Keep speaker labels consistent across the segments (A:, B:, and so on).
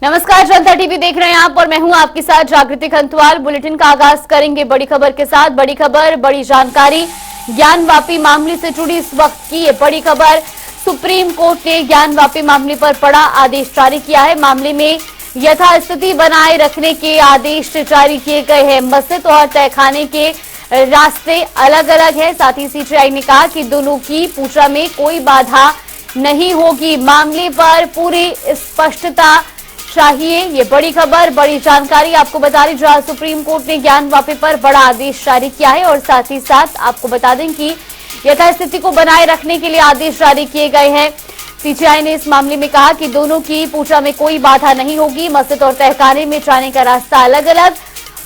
A: नमस्कार, जनता टीवी देख रहे हैं आप और मैं हूं आपके साथ जागृति खंतवाल। बुलेटिन का आगाज करेंगे बड़ी खबर के साथ। बड़ी खबर, बड़ी जानकारी, ज्ञानवापी मामले से जुड़ी इस वक्त की ये बड़ी खबर। सुप्रीम कोर्ट ने ज्ञानवापी मामले पर बड़ा आदेश जारी किया है। मामले में यथास्थिति बनाए रखने के आदेश जारी किए गए हैं। मस्जिद और तहखाने के रास्ते अलग अलग है। साथ ही सीजीआई ने कहा कि दोनों की पूजा में कोई बाधा नहीं होगी। मामले पर पूरी स्पष्टता चाहिए। ये बड़ी खबर, बड़ी जानकारी आपको बता रही, जहां सुप्रीम कोर्ट ने ज्ञानवापी पर बड़ा आदेश जारी किया है और साथ ही साथ आपको बता दें कि यथास्थिति को बनाए रखने के लिए आदेश जारी किए गए हैं। सीजीआई ने इस मामले में कहा कि दोनों की पूजा में कोई बाधा नहीं होगी। मस्जिद और तहखाने में जाने का रास्ता अलग अलग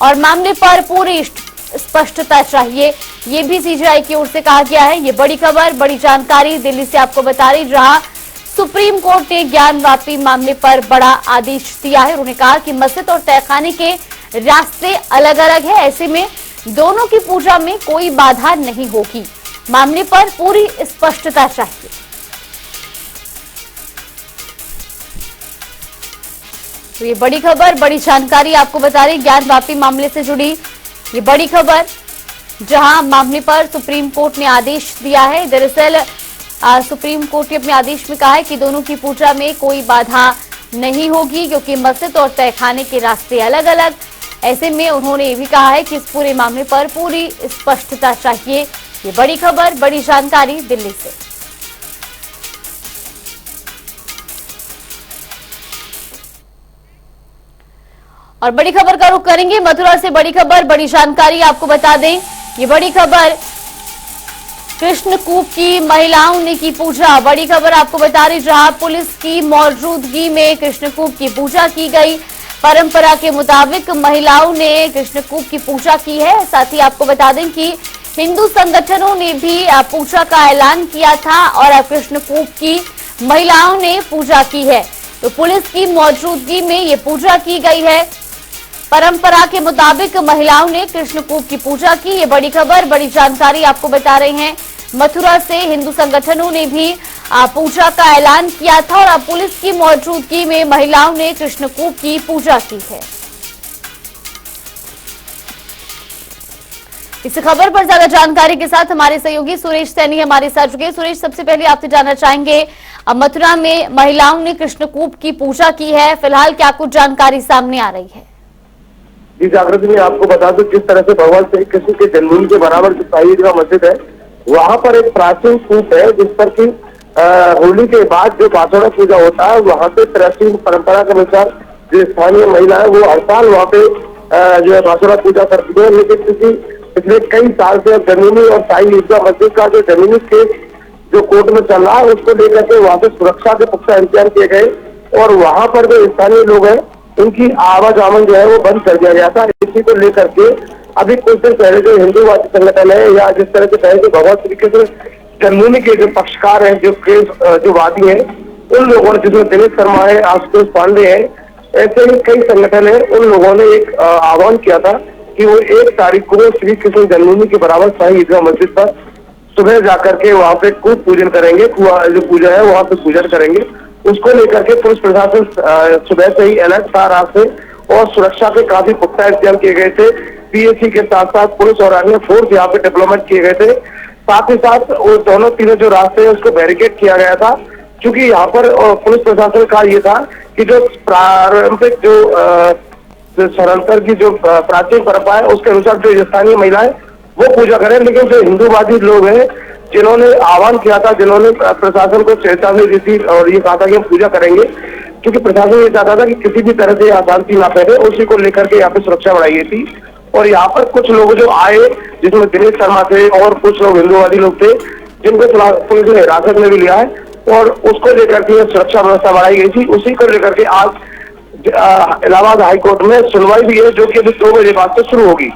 A: और मामले पर पूरी स्पष्टता चाहिए, ये भी सीजीआई की ओर से कहा गया है। ये बड़ी खबर, बड़ी जानकारी दिल्ली से आपको बता रही, जहां सुप्रीम कोर्ट ने ज्ञानवापी मामले पर बड़ा आदेश दिया है। उन्होंने कहा कि मस्जिद और तहखाने के रास्ते अलग अलग है, ऐसे में दोनों की पूजा में कोई बाधा नहीं होगी। मामले पर पूरी स्पष्टता चाहिए। तो ये बड़ी खबर, बड़ी जानकारी आपको बता रही, ज्ञानवापी मामले से जुड़ी ये बड़ी खबर, जहां मामले पर सुप्रीम कोर्ट ने आदेश दिया है। दरअसल सुप्रीम कोर्ट ने अपने आदेश में कहा है कि दोनों की पूजा में कोई बाधा नहीं होगी, क्योंकि मस्जिद और तहखाने के रास्ते अलग अलग। ऐसे में उन्होंने ये भी कहा है कि इस पूरे मामले पर पूरी स्पष्टता चाहिए। ये बड़ी खबर, बड़ी जानकारी दिल्ली से। और बड़ी खबर का रुख करेंगे मथुरा से। बड़ी खबर, बड़ी जानकारी आपको बता दें, ये बड़ी खबर, कृष्णकूप की महिलाओं ने की पूजा। बड़ी खबर आपको बता रही, जहां पुलिस की मौजूदगी में कृष्णकूप की पूजा की गई। परंपरा के मुताबिक महिलाओं ने कृष्णकूप की पूजा की है। साथ ही आपको बता दें कि हिंदू संगठनों ने भी पूजा का ऐलान किया था और कृष्णकूप की महिलाओं ने पूजा की है। तो पुलिस की मौजूदगी में ये पूजा की गई है। परंपरा के मुताबिक महिलाओं ने कृष्णकूप की पूजा की। ये बड़ी खबर, बड़ी जानकारी आपको बता रहे हैं। मथुरा से हिंदू संगठनों ने भी पूजा का ऐलान किया था और पुलिस की मौजूदगी में महिलाओं ने कृष्णकूप की पूजा की है। इस खबर पर ज्यादा जानकारी के साथ हमारे सहयोगी सुरेश सैनी हमारे साथ जुड़े। सुरेश, सबसे पहले आपसे जानना चाहेंगे, मथुरा में महिलाओं ने कृष्णकूप की पूजा की है, फिलहाल क्या कुछ जानकारी सामने आ रही है?
B: जी जागृति में आपको बता दूं, जिस तरह से भगवान श्री कृष्ण के जन्मभूमि के बराबर जो साई ईदगाह मस्जिद है, वहाँ पर एक प्राचीन कूप है, जिस पर की होली के बाद जो बासोड़ा पूजा होता है, वहाँ पे प्राचीन परंपरा के अनुसार जो स्थानीय महिला है वो हर साल वहाँ पे जो है बासोड़ा पूजा करती है। लेकिन क्योंकि पिछले कई साल से जमीनी और साई ईदगाह मस्जिद का जो जमीनी केस जो कोर्ट में चल रहा है, उसको लेकर के वहाँ पे सुरक्षा के पुख्ता इंतजाम किए गए और वहाँ पर जो स्थानीय लोग हैं उनकी आवाजामन जो है वो बंद कर दिया गया था। इसी को लेकर के अभी कुछ दिन पहले जो हिंदूवादी संगठन है या जिस तरह से कहे कि भगवान श्री कृष्ण जन्मभूमि के जो पक्षकार हैं, जो केस जो वादी हैं, उन लोगों ने, जिसमें दिनेश शर्मा है, आशुतोष पांडे है, ऐसे ही कई संगठन है, उन लोगों ने एक आह्वान किया था कि वो 1 तारीख को श्री कृष्ण जन्मभूमि के बराबर साई ईदगाह मस्जिद पर सुबह जाकर के वहाँ पे कूप पूजन करेंगे, जो पूजा है वहाँ पे पूजन करेंगे। उसको लेकर के पुलिस प्रशासन सुबह से ही अलर्ट था रात से और सुरक्षा के काफी पुख्ता इंतजाम किए गए थे। पीएसी के साथ साथ पुलिस और अन्य फोर्स यहाँ पे डेवलपमेंट किए गए थे। साथ ही साथ वो दोनों तीनों जो रास्ते हैं उसको बैरिकेड किया गया था, क्योंकि यहाँ पर पुलिस प्रशासन का ये था कि जो पारंपरिक जो सरलतर की जो प्राचीन परंपरा है उसके अनुसार जो स्थानीय महिलाएं वो पूजा करें। लेकिन जो हिंदूवादी लोग हैं जिन्होंने आह्वान किया था, जिन्होंने प्रशासन को चेतावनी दी थी और ये कहा था कि हम पूजा करेंगे, क्योंकि प्रशासन ये चाहता था कि किसी भी तरह से अशांति ना फैले, उसी को लेकर के यहाँ पे सुरक्षा बढ़ाई गई थी। और यहाँ पर कुछ लोग जो आए, जिसमें दिनेश शर्मा थे और कुछ लोग हिंदूवादी लोग थे, जिनको पुलिस ने हिरासत में भी लिया है और उसको लेकर के सुरक्षा व्यवस्था बढ़ाई गई थी। उसी को लेकर के आज इलाहाबाद हाईकोर्ट में सुनवाई भी है, जो कि अभी 2 बजे बाद से शुरू होगी।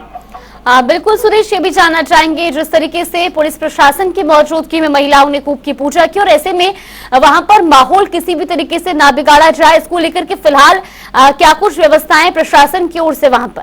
A: बिल्कुल सुरेश, ये भी जानना चाहेंगे, जिस तरीके से पुलिस प्रशासन की मौजूदगी में महिलाओं ने कूप की पूजा की और ऐसे में वहां पर माहौल किसी भी तरीके से ना बिगाड़ा जाए, इसको लेकर के फिलहाल क्या कुछ व्यवस्थाएं प्रशासन की ओर से वहां पर?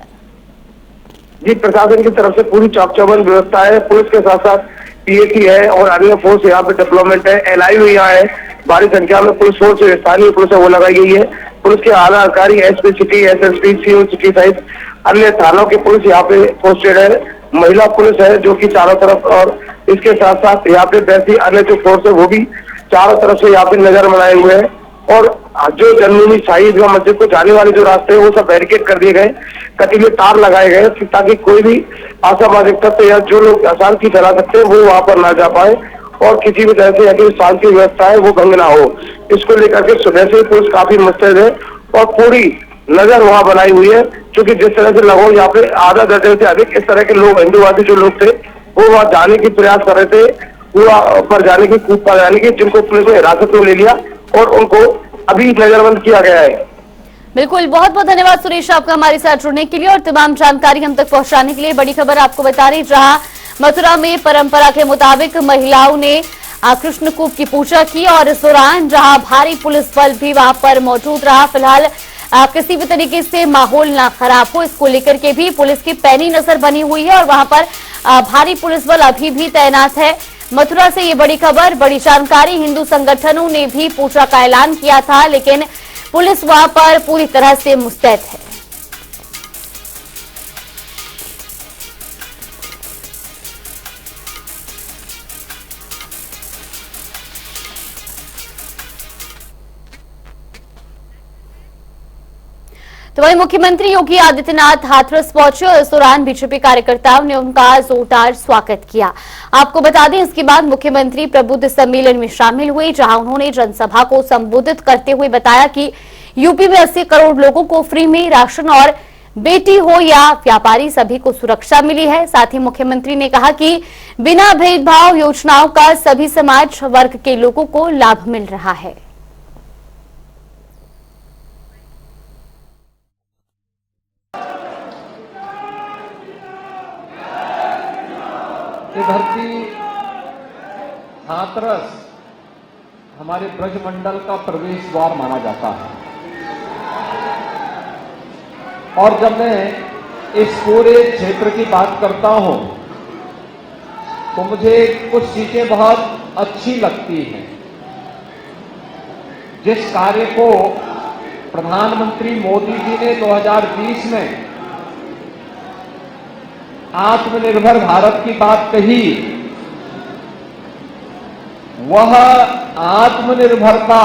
B: जी, प्रशासन की तरफ से पूरी चाक चौबंद व्यवस्था है। पुलिस के साथ साथ पीएसी है और अन्य फोर्स यहाँ पे डेवलपमेंट है। एलआईयू यहाँ है, भारी संख्या में पुलिस फोर्स स्थानीय पुलिस है वो लगाई गई है। पुलिस के आला अधिकारी, SP city, SSP, CO city सहित अन्य थानों की पुलिस यहाँ पे पोस्टेड है। महिला पुलिस है जो कि चारों तरफ, और इसके साथ साथ यहाँ पे वैसी अन्य जो फोर्स है वो भी चारों तरफ से यहाँ पे नजर बनाए हुए हैं। और जो जन्मभूमि शाही ईदगाह मस्जिद को जाने वाले जो रास्ते हैं वो सब बैरिकेड कर दिए गए, कटीले तार लगाए गए ताकि कोई भी असामाजिक तत्व या जो लोग अशांति फैला सकते हैं वो वहां पर ना जा पाए, और किसी भी तरह से यदि शांति व्यवस्था है वो भंग ना हो। इसको लेकर के सुबह से पुलिस काफी मुस्तैद है और पूरी नजर वहां बनाई हुई है, क्योंकि जिस तरह से लगभग यहाँ पे आधा दर्जन से अधिक इस तरह के लोग, हिंदूवादी जो लोग थे, वो वहां जाने की प्रयास कर रहे थे, वहां पर जाने की, कूद पर जाने की, जिनको पुलिस ने हिरासत में ले लिया और उनको अभी नजरबंद किया गया है।
A: बिल्कुल, बहुत बहुत धन्यवाद सुरेश आपका हमारे साथ जुड़ने के लिए और तमाम जानकारी हम तक पहुंचाने के लिए। बड़ी खबर आपको बता रही, जहां मथुरा में परंपरा के मुताबिक महिलाओं ने कृष्ण कूप की पूजा की और इस दौरान जहां भारी पुलिस बल भी वहां पर मौजूद रहा। फिलहाल किसी भी तरीके से माहौल ना खराब हो, इसको लेकर के भी पुलिस की पैनी नजर बनी हुई है और वहां पर भारी पुलिस बल अभी भी तैनात है। मथुरा से ये बड़ी खबर, बड़ी जानकारी। हिंदू संगठनों ने भी पूजा का ऐलान किया था, लेकिन पुलिस वहां पर पूरी तरह से मुस्तैद है। तो वहीं मुख्यमंत्री योगी आदित्यनाथ हाथरस पहुंचे और इस दौरान बीजेपी कार्यकर्ताओं ने उनका जोरदार स्वागत किया। आपको बता दें, इसके बाद मुख्यमंत्री प्रबुद्ध सम्मेलन में शामिल हुए, जहां उन्होंने जनसभा को संबोधित करते हुए बताया कि यूपी में 80 करोड़ लोगों को फ्री में राशन और बेटी हो या व्यापारी सभी को सुरक्षा मिली है। साथ ही मुख्यमंत्री ने कहा कि बिना भेदभाव योजनाओं का सभी समाज वर्ग के लोगों को लाभ मिल रहा है।
C: ये धरती हाथरस हमारे ब्रजमंडल का प्रवेश द्वार माना जाता है और जब मैं इस पूरे क्षेत्र की बात करता हूं तो मुझे कुछ चीजें बहुत अच्छी लगती हैं। जिस कार्य को प्रधानमंत्री मोदी जी ने 2020 में आत्मनिर्भर भारत की बात कही, वह आत्मनिर्भरता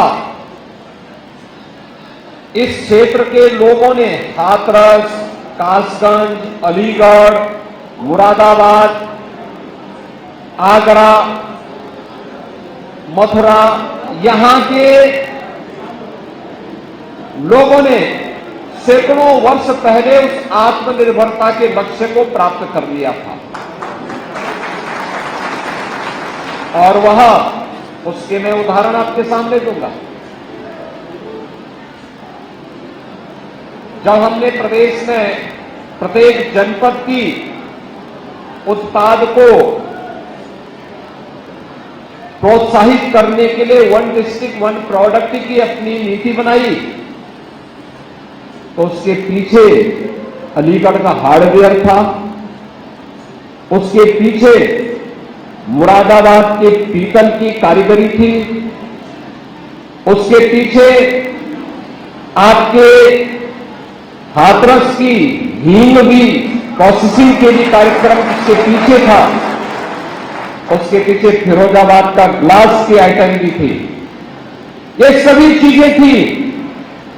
C: इस क्षेत्र के लोगों ने हाथरस, कासगंज, अलीगढ़, मुरादाबाद, आगरा, मथुरा, यहां के लोगों ने सैकड़ों वर्ष पहले उस आत्मनिर्भरता के लक्ष्य को प्राप्त कर लिया था और वह उसके मैं उदाहरण आपके सामने दूंगा। जब हमने प्रदेश में प्रत्येक जनपद की उत्पाद को प्रोत्साहित करने के लिए वन डिस्ट्रिक्ट वन प्रोडक्ट की अपनी नीति बनाई, तो उसके पीछे अलीगढ़ का हार्डवेयर था, उसके पीछे मुरादाबाद के पीतल की कारीगरी थी, उसके पीछे आपके हाथरस की हींग भी प्रोसेसिंग के लिए कार्यक्रम उसके पीछे था, उसके पीछे फिरोजाबाद का ग्लास की आइटम भी थी। ये सभी चीजें थी,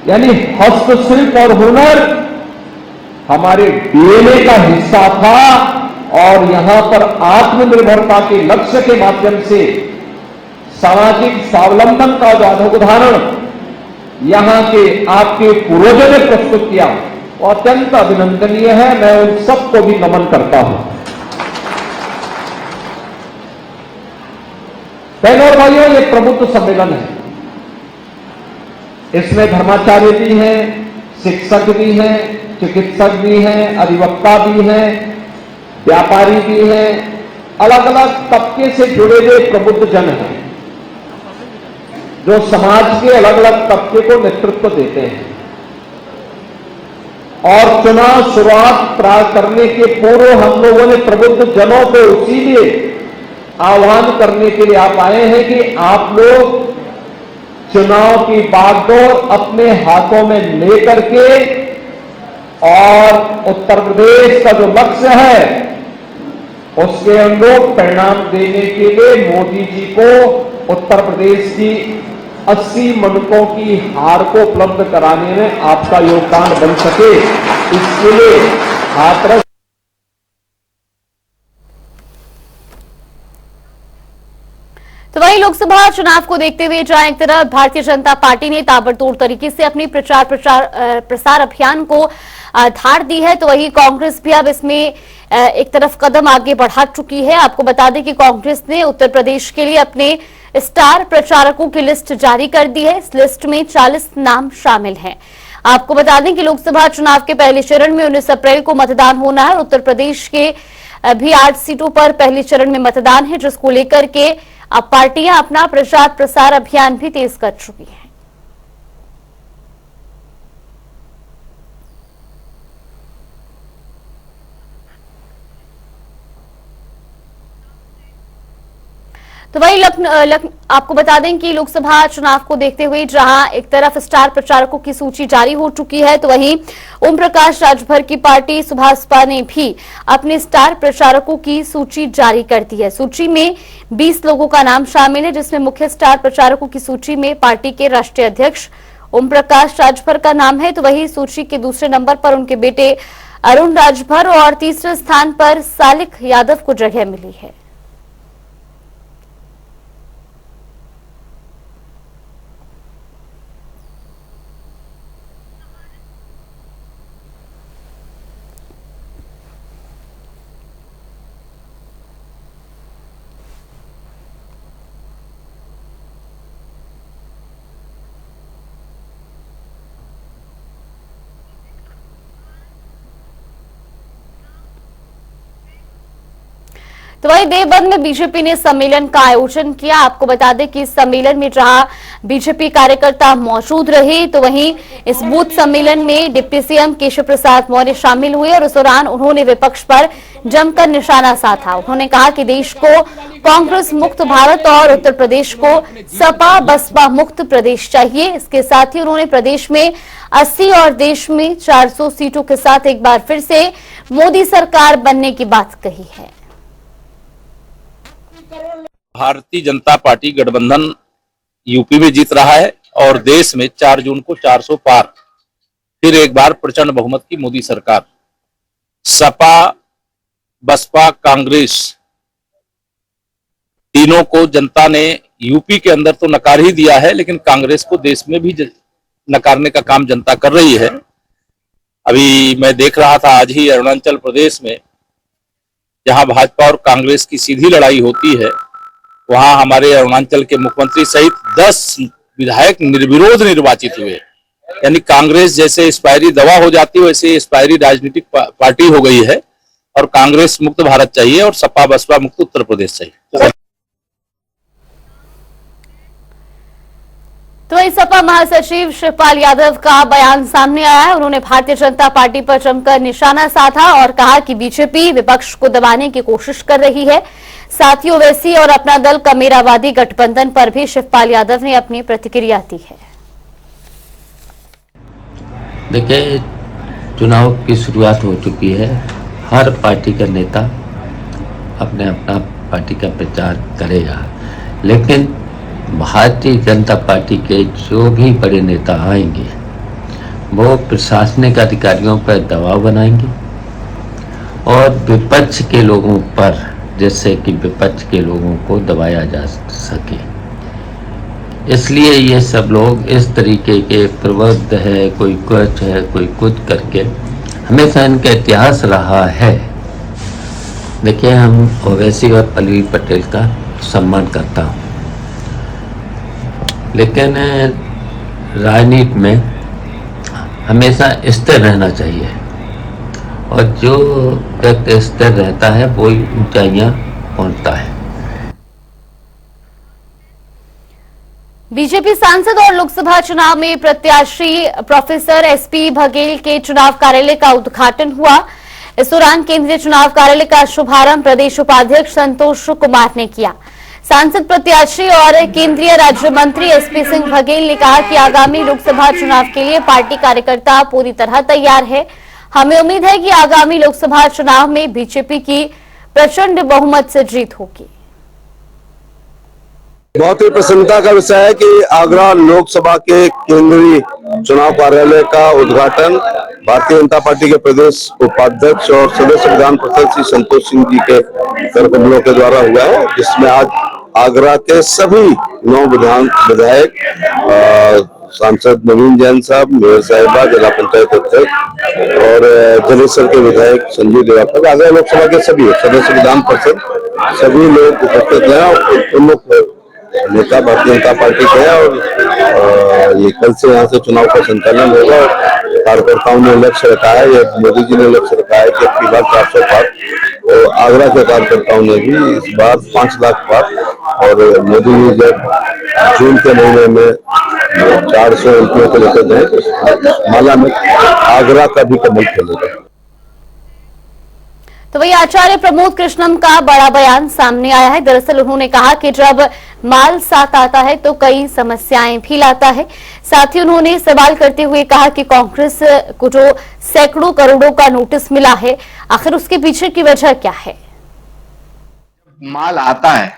C: यानी हस्तशिल्प और हुनर हमारे डीएनए का हिस्सा था और यहां पर आत्मनिर्भरता के लक्ष्य के माध्यम से सामाजिक स्वावलंबन का जो उदाहरण यहां के आपके पूर्वजों ने प्रस्तुत किया वो अत्यंत अभिनंदनीय है। मैं उन सबको भी नमन करता हूं। बहनों और भाइयों, ये प्रबुद्ध सम्मेलन है, इसमें धर्माचार्य भी हैं, शिक्षक भी हैं, चिकित्सक भी हैं, अधिवक्ता भी हैं, व्यापारी भी हैं, अलग अलग तबके से जुड़े हुए प्रबुद्ध जन हैं जो समाज के अलग अलग तबके को नेतृत्व देते हैं। और चुनाव शुरुआत करने के पूर्व हम लोगों ने प्रबुद्ध जनों को इसीलिए आह्वान करने के लिए आप आए हैं कि आप लोग चुनाव की बागडोर अपने हाथों में लेकर के और उत्तर प्रदेश का जो लक्ष्य है उसके अनुरूप परिणाम देने के लिए मोदी जी को उत्तर प्रदेश की 80 मनकों की हार को उपलब्ध कराने में आपका योगदान बन सके, इसके लिए हाथरस।
A: तो वहीं लोकसभा चुनाव को देखते हुए जहां एक तरफ भारतीय जनता पार्टी ने ताबड़तोड़ तरीके से अपनी प्रसार अभियान को धार दी है, तो वहीं कांग्रेस भी अब इसमें एक तरफ कदम आगे बढ़ा चुकी है। आपको बता दें कि कांग्रेस ने उत्तर प्रदेश के लिए अपने स्टार प्रचारकों की लिस्ट जारी कर दी है। इस लिस्ट में 40 नाम शामिल हैं। आपको बता दें कि लोकसभा चुनाव के पहले चरण में 19 अप्रैल को मतदान होना है। उत्तर प्रदेश के भी 8 सीटों पर पहले चरण में मतदान है, जिसको लेकर के अब पार्टियां अपना प्रसार अभियान भी तेज कर चुकी हैं। तो वही आपको बता दें कि लोकसभा चुनाव को देखते हुए जहां एक तरफ स्टार प्रचारकों की सूची जारी हो चुकी है, तो वहीं ओम प्रकाश राजभर की पार्टी सुभाषपा ने भी अपने स्टार प्रचारकों की सूची जारी कर दी है। सूची में 20 लोगों का नाम शामिल है, जिसमें मुख्य स्टार प्रचारकों की सूची में पार्टी के राष्ट्रीय अध्यक्ष ओम प्रकाश राजभर का नाम है। तो वही सूची के दूसरे नंबर पर उनके बेटे अरुण राजभर और तीसरे स्थान पर सालिक यादव को जगह मिली है। तो वही देवबंद में बीजेपी ने सम्मेलन का आयोजन किया। आपको बता दें कि इस सम्मेलन में जहां बीजेपी कार्यकर्ता मौजूद रहे, तो वहीं इस बूथ सम्मेलन में डिप्टी सीएम केशव प्रसाद मौर्य शामिल हुए और इस दौरान उन्होंने विपक्ष पर जमकर निशाना साधा। उन्होंने कहा कि देश को कांग्रेस मुक्त भारत और उत्तर प्रदेश को सपा बसपा मुक्त प्रदेश चाहिए। इसके साथ ही उन्होंने प्रदेश में 80 और देश में 400 सीटों के साथ एक बार फिर से मोदी सरकार बनने की बात कही है।
D: भारतीय जनता पार्टी गठबंधन यूपी में जीत रहा है और देश में 4 जून को 400 पार, फिर एक बार प्रचंड बहुमत की मोदी सरकार। सपा बसपा कांग्रेस तीनों को जनता ने यूपी के अंदर तो नकार ही दिया है, लेकिन कांग्रेस को देश में भी नकारने का काम जनता कर रही है। अभी मैं देख रहा था आज ही अरुणाचल प्रदेश में, जहां भाजपा और कांग्रेस की सीधी लड़ाई होती है, वहां हमारे अरुणाचल के मुख्यमंत्री सहित 10 विधायक निर्विरोध निर्वाचित हुए। यानी कांग्रेस जैसे एक्सपायरी दवा हो जाती है, वैसे एक्सपायरी राजनीतिक पार्टी हो गई है और कांग्रेस मुक्त भारत चाहिए और सपा बसपा मुक्त उत्तर प्रदेश चाहिए।
A: तो वही सपा महासचिव शिवपाल यादव का बयान सामने आया है। उन्होंने भारतीय जनता पार्टी पर जमकर निशाना साधा और कहा कि बीजेपी विपक्ष को दबाने की कोशिश कर रही है। साथ ही ओवैसी और अपना दल कमेरावादी गठबंधन पर भी शिवपाल यादव ने अपनी प्रतिक्रिया दी है।
E: देखिए, चुनाव की शुरुआत हो चुकी है। हर पार्टी का नेता अपने अपना पार्टी का प्रचार करेगा, लेकिन भारतीय जनता पार्टी के जो भी बड़े नेता आएंगे वो प्रशासनिक अधिकारियों पर दबाव बनाएंगे और विपक्ष के लोगों पर, जैसे कि विपक्ष के लोगों को दबाया जा सके, इसलिए ये सब लोग इस तरीके के प्रबुद्ध है, कोई कुछ है कोई कुछ करके, हमेशा इनका इतिहास रहा है। देखिए, हम ओवैसी और पल्लवी पटेल का सम्मान करता हूँ, लेकिन राजनीति में हमेशा स्थिर रहना चाहिए और जो व्यक्ति स्थिर रहता है वो ही ऊंचाइयां पहुंचता है।
A: बीजेपी सांसद और लोकसभा चुनाव में प्रत्याशी प्रोफेसर एसपी बघेल के चुनाव कार्यालय का उद्घाटन हुआ। इस दौरान केंद्रीय चुनाव कार्यालय का शुभारंभ प्रदेश उपाध्यक्ष संतोष कुमार ने किया। सांसद प्रत्याशी और केंद्रीय राज्य मंत्री एसपी सिंह बघेल ने कहा कि आगामी लोकसभा चुनाव के लिए पार्टी कार्यकर्ता पूरी तरह तैयार है। हमें उम्मीद है कि आगामी लोकसभा चुनाव में बीजेपी की प्रचंड बहुमत से जीत होगी।
F: बहुत ही प्रसन्नता का विषय है कि आगरा लोकसभा के केंद्रीय चुनाव कार्यालय का उद्घाटन भारतीय जनता पार्टी के प्रदेश उपाध्यक्ष और सदस्य विधान परिषद श्री संतोष सिंह जी के करकमलों के द्वारा हुआ है, जिसमें आज आगरा के सभी 9 विधायक, सांसद नवीन जैन साहब, मेयर साहिबा, जिला पंचायत अध्यक्ष और जलेसर के विधायक संजीव देवाकर, आगरा लोकसभा के सभी सदस्य विधान परिषद, सभी लोग उपस्थित हैं और प्रमुख नेता भारतीय जनता पार्टी के हैं और ये कल से यहाँ से चुनाव का संचालन होगा। कार्यकर्ताओं ने लक्ष्य रखा है, ये मोदी जी ने लक्ष्य रखा है कि अब की बार 400 पार, तो आगरा के कार्यकर्ताओं ने भी इस बार 5 लाख पार, और मोदी जी जब जून के महीने में 400 एमपीओ को लेकर गए तो माला में आगरा का भी कमल खेलेगा।
A: तो वही आचार्य प्रमोद कृष्णम का बड़ा बयान सामने आया है। दरअसल उन्होंने कहा कि जब माल साथ आता है तो कई समस्याएं भी लाता है। साथ ही उन्होंने सवाल करते हुए कहा कि कांग्रेस को जो सैकड़ों करोड़ों का नोटिस मिला है, आखिर उसके पीछे की वजह क्या है?
G: माल आता है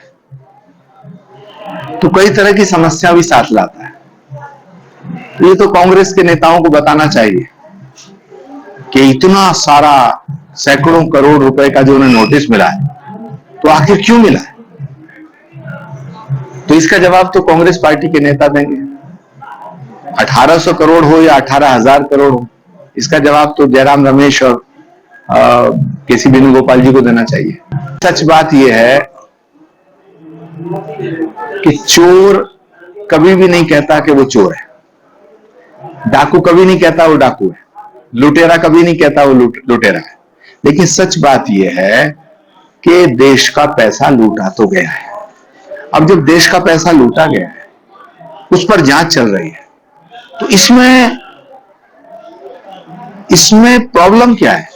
G: तो कई तरह की समस्या भी साथ लाता है। ये तो कांग्रेस के नेताओं को बताना चाहिए कि इतना सारा सैकड़ों करोड़ रुपए का जो उन्हें नोटिस मिला है, तो आखिर क्यों मिला है? तो इसका जवाब तो कांग्रेस पार्टी के नेता देंगे। 1800 करोड़ हो या 18,000 करोड़ हो, इसका जवाब तो जयराम रमेश और केसी वेणुगोपाल जी को देना चाहिए। सच बात यह है कि चोर कभी भी नहीं कहता कि वो चोर है, डाकू कभी नहीं कहता वो डाकू है, लुटेरा कभी नहीं कहता वो लुटेरा है। लेकिन सच बात यह है कि देश का पैसा लूटा तो गया है। अब जब देश का पैसा लूटा गया है, उस पर जांच चल रही है, तो इसमें प्रॉब्लम क्या है?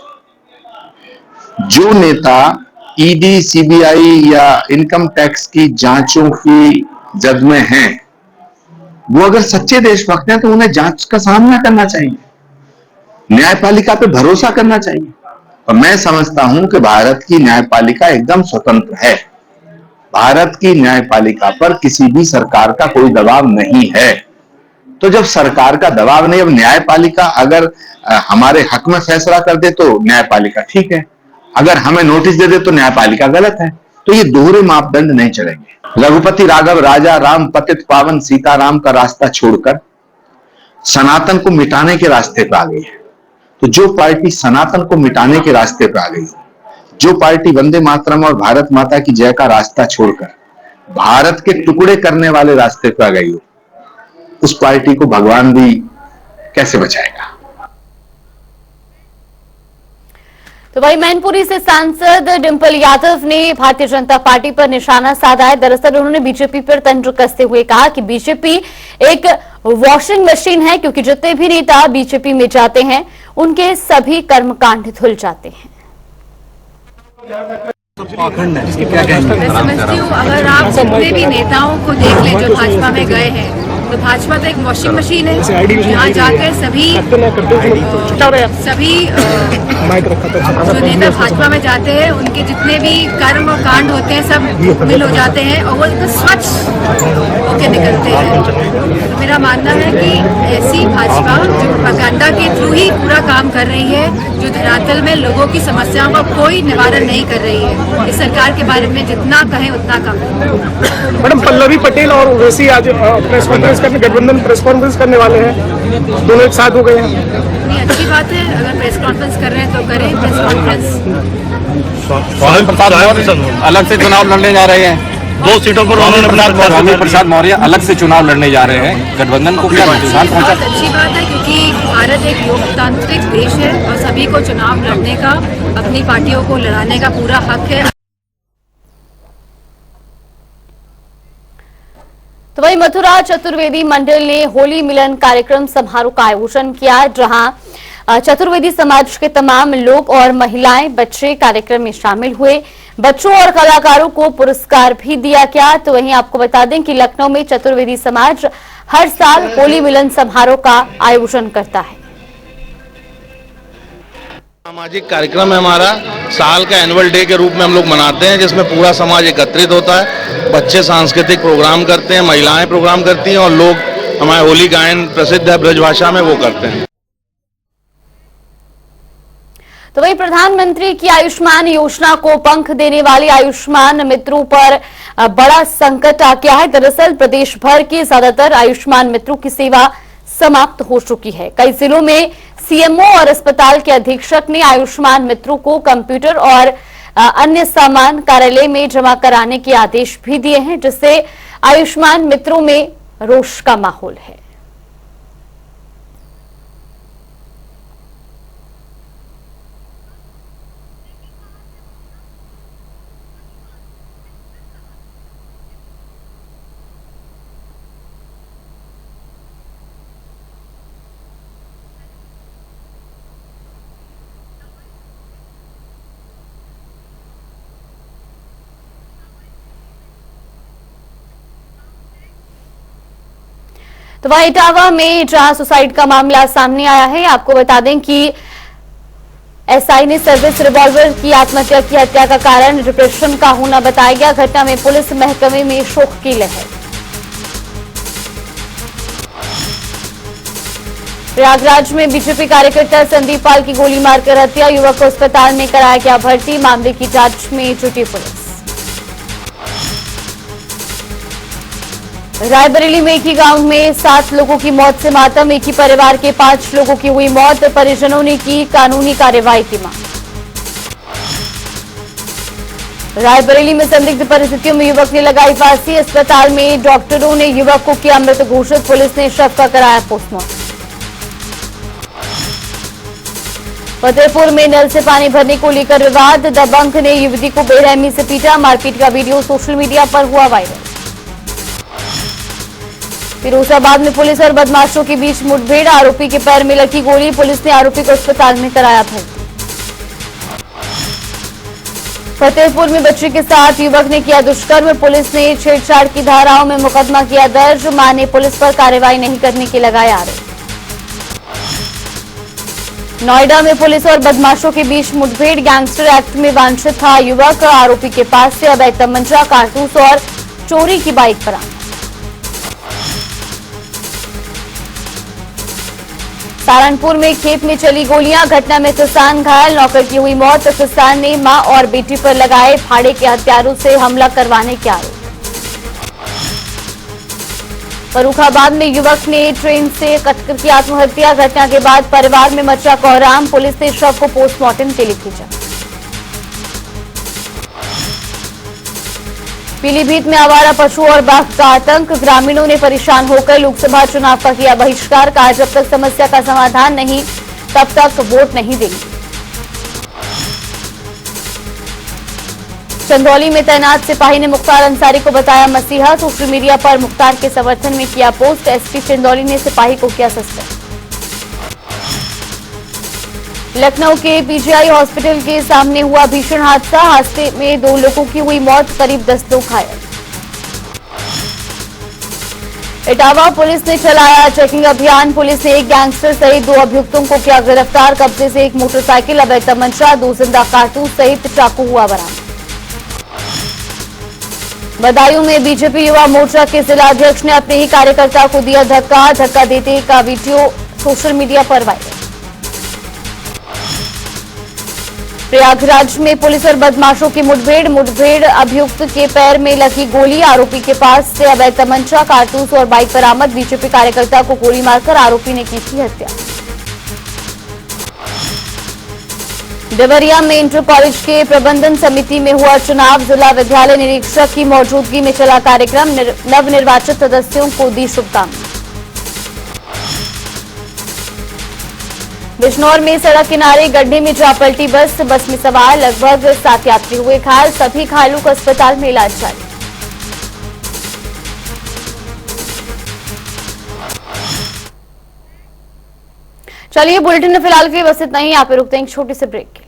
G: जो नेता ईडी, सीबीआई या इनकम टैक्स की जांचों की जद में हैं, वो अगर सच्चे देशभक्त हैं तो उन्हें जांच का सामना करना चाहिए, न्यायपालिका पे भरोसा करना चाहिए। और मैं समझता हूं कि भारत की न्यायपालिका एकदम स्वतंत्र है। भारत की न्यायपालिका पर किसी भी सरकार का कोई दबाव नहीं है। तो जब सरकार का दबाव नहीं, अब न्यायपालिका अगर हमारे हक में फैसला कर दे तो न्यायपालिका ठीक है, अगर हमें नोटिस दे दे तो न्यायपालिका गलत है। तो ये दोहरे मापदंड नहीं चलेंगे। रघुपति राघव राजा राम पतित पावन सीताराम का रास्ता छोड़कर सनातन को मिटाने के रास्ते पर आ गई है। तो जो पार्टी सनातन को मिटाने के रास्ते पर आ गई, जो पार्टी वंदे मातरम और भारत माता की जय का रास्ता छोड़कर भारत के टुकड़े करने वाले रास्ते पर आ गई हो, उस पार्टी को भगवान भी कैसे बचाएगा?
A: तो वही मैनपुरी से सांसद डिंपल यादव ने भारतीय जनता पार्टी पर निशाना साधा है। दरअसल उन्होंने बीजेपी पर तंज कसते हुए कहा कि बीजेपी एक वॉशिंग मशीन है, क्योंकि जितने भी नेता बीजेपी में जाते हैं उनके सभी कर्मकांड धुल जाते हैं।
H: मैं समझती हूँ अगर आप जितने भी नेताओं को देख लें जो भाजपा में गए हैं, तो भाजपा तो एक वॉशिंग मशीन है। यहाँ जाकर सभी जो नेता भाजपा में जाते हैं उनके जितने भी कर्म और कांड होते हैं सब मिल हो जाते हैं और वो एकदम स्वच्छ होके निकलते हैं। तो मेरा मानना है कि ऐसी भाजपा जो प्रोपेगेंडा के थ्रू ही पूरा काम कर रही है, जो धरातल में लोगों की समस्याओं का कोई निवारण नहीं कर रही है, इस सरकार के बारे में जितना कहें उतना कम है।
I: मैडम, पल्लवी पटेल और ओवैसी आज प्रेस कॉन्फ्रेंस करने, गठबंधन प्रेस कॉन्फ्रेंस करने वाले हैं, दोनों एक साथ हो गए हैं।
H: ये अच्छी बात है, अगर प्रेस कॉन्फ्रेंस कर रहे हैं तो करें प्रेस कॉन्फ्रेंस।
J: अलग से चुनाव लड़ने जा रहे हैं, 2 सीटों पर स्वामी प्रसाद मौर्य अलग से चुनाव लड़ने जा रहे हैं। गठबंधन को क्या नुकसान पहुंचा?
H: बहुत अच्छी बात है, क्योंकि भारत एक लोकतांत्रिक देश है और सभी को चुनाव लड़ने का, अपनी पार्टियों को लड़ाने का पूरा हक है।
A: तो वही मथुरा चतुर्वेदी मंडल ने होली मिलन कार्यक्रम समारोह का आयोजन किया, जहां चतुर्वेदी समाज के तमाम लोग और महिलाएं, बच्चे कार्यक्रम में शामिल हुए। बच्चों और कलाकारों को पुरस्कार भी दिया गया। तो वहीं आपको बता दें कि लखनऊ में चतुर्वेदी समाज हर साल होली मिलन समारोह का आयोजन करता है।
J: सामाजिक कार्यक्रम है हमारा, साल का एनुअल डे के रूप में हम लोग मनाते हैं, जिसमें पूरा समाज एकत्रित होता है। बच्चे सांस्कृतिक प्रोग्राम करते हैं, महिलाएं प्रोग्राम करती हैं और लोग हमारे होली गायन प्रसिद्ध है ब्रजभाषा में, वो करते हैं।
A: तो वही प्रधानमंत्री की आयुष्मान योजना को पंख देने वाले आयुष्मान मित्रों पर बड़ा संकट आ गया है। दरअसल प्रदेश भर के ज्यादातर आयुष्मान मित्रों की सेवा समाप्त हो चुकी है। कई जिलों में सीएमओ और अस्पताल के अधीक्षक ने आयुष्मान मित्रों को कंप्यूटर और अन्य सामान कार्यालय में जमा कराने के आदेश भी दिए हैं, जिससे आयुष्मान मित्रों में रोष का माहौल है। तो वहीं इटावा में जहां सुसाइड का मामला सामने आया है, आपको बता दें कि एसआई ने सर्विस रिवॉल्वर की आत्महत्या की हत्या का कारण डिप्रेशन का होना बताया गया। घटना में पुलिस महकमे में शोक की लहर। प्रयागराज में बीजेपी कार्यकर्ता संदीप पाल की गोली मारकर हत्या, युवक को अस्पताल में कराया गया भर्ती। मामले की जांच में जुटी पुलिस। रायबरेली में एक ही गांव में 7 लोगों की मौत से मातम, एक ही परिवार के 5 लोगों की हुई मौत। परिजनों ने की कानूनी कार्रवाई की मांग। रायबरेली में संदिग्ध परिस्थितियों में युवक ने लगाई फांसी, अस्पताल में डॉक्टरों ने युवक को किया मृत घोषित। पुलिस ने शव का कराया पोस्टमार्टम। फतेहपुर में नल से पानी भरने को लेकर विवाद, दबंग ने युवती को बेरहमी से पीटा। मारपीट का वीडियो सोशल मीडिया पर हुआ वायरल। फिरोजाबाद में पुलिस और बदमाशों के बीच मुठभेड़, आरोपी के पैर में लगी गोली। पुलिस ने आरोपी को अस्पताल में कराया भर्ती। फतेहपुर में बच्चे के साथ युवक ने किया दुष्कर्म, पुलिस ने छेड़छाड़ की धाराओं में मुकदमा किया दर्ज। मां ने पुलिस पर कार्रवाई नहीं करने के लगाया आरोप। नोएडा में पुलिस और बदमाशों के बीच मुठभेड़, गैंगस्टर एक्ट में वांछित था युवक। आरोपी के पास से अवैध तमंचा, कारतूस और चोरी की बाइक बरामद। सहारनपुर में खेत में चली गोलियां, घटना में किसान घायल, नौकर की हुई मौत। किसान ने मां और बेटी पर लगाए फाड़े के हथियारों से हमला करवाने के आरोप। फर्रुखाबाद में युवक ने ट्रेन से कटकर की आत्महत्या, घटना के बाद परिवार में मचा कोहराम। पुलिस ने शव को पोस्टमार्टम के लिए भेजा। पीलीभीत में आवारा पशु और बाघ का आतंक, ग्रामीणों ने परेशान होकर लोकसभा चुनाव का किया बहिष्कार। कहा जब तक समस्या का समाधान नहीं तब तक वोट नहीं देंगे। चंदौली में तैनात सिपाही ने मुख्तार अंसारी को बताया मसीहा, सोशल मीडिया पर मुख्तार के समर्थन में किया पोस्ट। एसपी चंदौली ने सिपाही को किया सस्पेंड। लखनऊ के पीजीआई हॉस्पिटल के सामने हुआ भीषण हादसा, हादसे में 2 लोगों की हुई मौत, करीब 10 लोग घायल। इटावा पुलिस ने चलाया चेकिंग अभियान, पुलिस ने एक गैंगस्टर सहित 2 अभियुक्तों को किया गिरफ्तार। कब्जे से एक मोटरसाइकिल, अवैध तमंचा, 2 जिंदा कारतूस सहित चाकू हुआ बरामद। बदायूं में बीजेपी युवा मोर्चा के जिला अध्यक्ष ने अपने ही कार्यकर्ता को दिया धक्का, धक्का देते का वीडियो सोशल मीडिया पर वायरल। प्रयागराज में पुलिस और बदमाशों की मुठभेड़, अभियुक्त के पैर में लगी गोली, आरोपी के पास से अवैध तमंचा, कारतूस और बाइक बरामद। बीजेपी कार्यकर्ता को गोली मारकर आरोपी ने की थी हत्या। देवरिया में इंटर कॉलेज के प्रबंधन समिति में हुआ चुनाव, जिला विद्यालय निरीक्षक की मौजूदगी में चला कार्यक्रम। नवनिर्वाचित सदस्यों को दी शुभकामनाएं। बिजनौर में सड़क किनारे गड्ढे में जा पलटी बस में सवार लगभग 7 यात्री हुए घायल, सभी घायलों को अस्पताल में इलाज जारी। चलिए बुलेटिन में फिलहाल के लिए बस इतना ही। यहाँ पे रुकते हैं एक छोटे से ब्रेक के लिए।